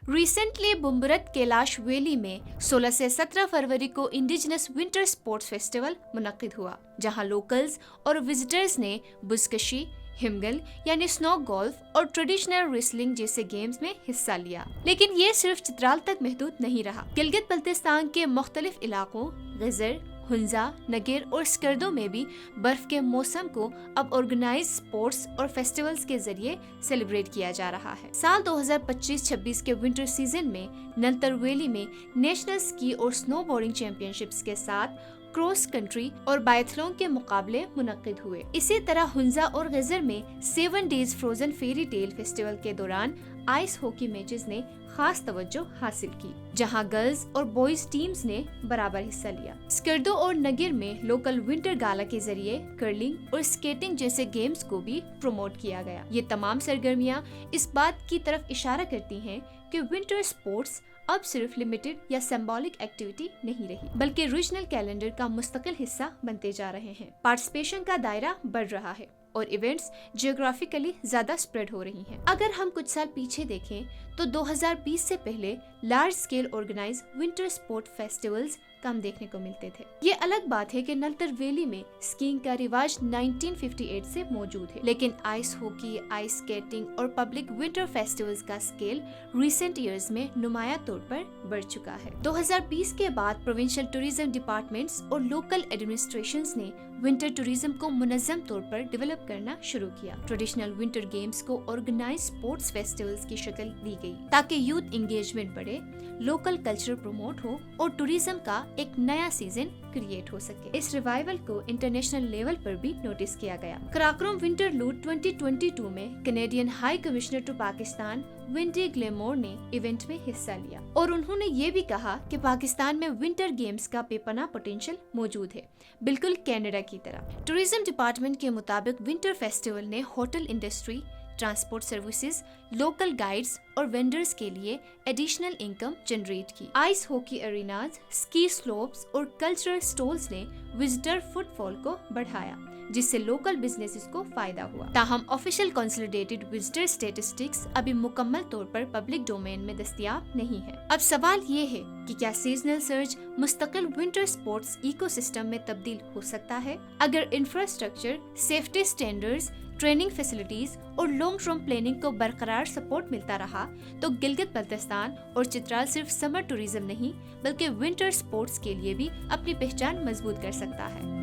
Recently बुम्बरत Kailash valley में 16 से 17 फरवरी को इंडिजिनस विंटर स्पोर्ट्स फेस्टिवल मुनक्किद हुआ, जहां लोकल्स और विजिटर्स ने बुज़कशी, हिमगल यानी स्नो गोल्फ और ट्रेडिशनल रेसलिंग जैसे गेम्स में हिस्सा लिया। लेकिन ये सिर्फ चित्राल तक महदूद नहीं रहा। गिलगित बल्तिस्तान के मुख्तलिफ इलाकों गजर, हुंजा, नगेर और स्कर्दो में भी बर्फ के मौसम को अब ऑर्गेनाइज स्पोर्ट्स और फेस्टिवल्स के जरिए सेलिब्रेट किया जा रहा है। साल 2025-26 के विंटर सीजन में नलतर वैली में नेशनल स्की और स्नोबोर्डिंग चैंपियनशिप्स के साथ क्रॉस कंट्री और बायथलॉन के मुकाबले मुनक्किद हुए। इसी तरह हुंजा और गजर में 7 days frozen fairy tale festival के दौरान आइस हॉकी मैचेस ने खास तवज्जो हासिल की, जहां गर्ल्स और बॉयज टीम्स ने बराबर हिस्सा लिया। स्कर्दो और नगिर में लोकल विंटर गाला के जरिए कर्लिंग और स्केटिंग जैसे गेम्स को भी प्रमोट किया गया। ये तमाम सरगर्मियां इस बात की तरफ इशारा करती हैं कि विंटर स्पोर्ट्स अब सिर्फ लिमिटेड या सिंबॉलिक एक्टिविटी नहीं रही, बल्कि रीजनल कैलेंडर का मुस्तकिल हिस्सा बनते जा रहे हैं। पार्टिसिपेशन का दायरा बढ़ रहा है और इवेंट्स जियोग्राफिकली ज्यादा स्प्रेड हो रही हैं। अगर हम कुछ साल पीछे देखें तो 2020 से पहले large scale organise winter sport festivals कम देखने को मिलते थे। ये अलग बात है कि नलतर वैली में स्कीइंग का रिवाज 1958 से मौजूद है, लेकिन आइस हॉकी, आइस स्केटिंग और पब्लिक विंटर फेस्टिवल्स का स्केल रिसेंट ईयर्स में नुमाया तौर पर बढ़ चुका है। 2020 के बाद प्रोविंशियल टूरिज्म डिपार्टमेंट्स और लोकल एडमिनिस्ट्रेशंस ने विंटर टूरिज्म को मुनज़्ज़म तौर पर डेवलप करना शुरू किया। ट्रेडिशनल विंटर गेम्स को ऑर्गेनाइज स्पोर्ट्स फेस्टिवल्स की शक्ल दी गई ताकि यूथ एंगेजमेंट बढ़े, लोकल कल्चर प्रमोट हो और टूरिज्म का एक नया सीजन क्रिएट हो सके। इस रिवाइवल को इंटरनेशनल लेवल पर भी नोटिस किया गया। कराकोरम विंटर लूट 2022 में Canadian high commissioner to Pakistan Wendy Gilmour ने इवेंट में हिस्सा लिया और उन्होंने ये भी कहा कि पाकिस्तान में विंटर गेम्स का बेपनाह पोटेंशियल मौजूद है, बिल्कुल कनाडा की तरह। टूरिज्म डिपार्टमेंट के मुताबिक विंटर फेस्टिवल ने hotel industry, transport services, local guides और वेंडर्स के लिए एडिशनल इनकम जनरेट की। Ice hockey arenas, ski slopes और कल्चरल स्टॉल्स ने विजिटर फुटफॉल को बढ़ाया, जिससे लोकल बिजनेसेस को फायदा हुआ। ताहम ऑफिशियल कंसोलिडेटेड विजिटर स्टेटिस्टिक्स अभी मुकम्मल तौर पर पब्लिक डोमेन में दस्तयाब नहीं है। अब सवाल ये है कि क्या सीजनल सर्ज मुस्तकिल विंटर स्पोर्ट्स इकोसिस्टम में तब्दील हो सकता है? अगर infrastructure, safety standards, training facilities और लॉन्ग टर्म प्लानिंग को बरकरार सपोर्ट मिलता रहा तो गिलगित बल्तिस्तान और चित्राल सिर्फ समर टूरिज्म नहीं बल्कि विंटर स्पोर्ट्स के लिए भी अपनी पहचान मजबूत कर सकता है।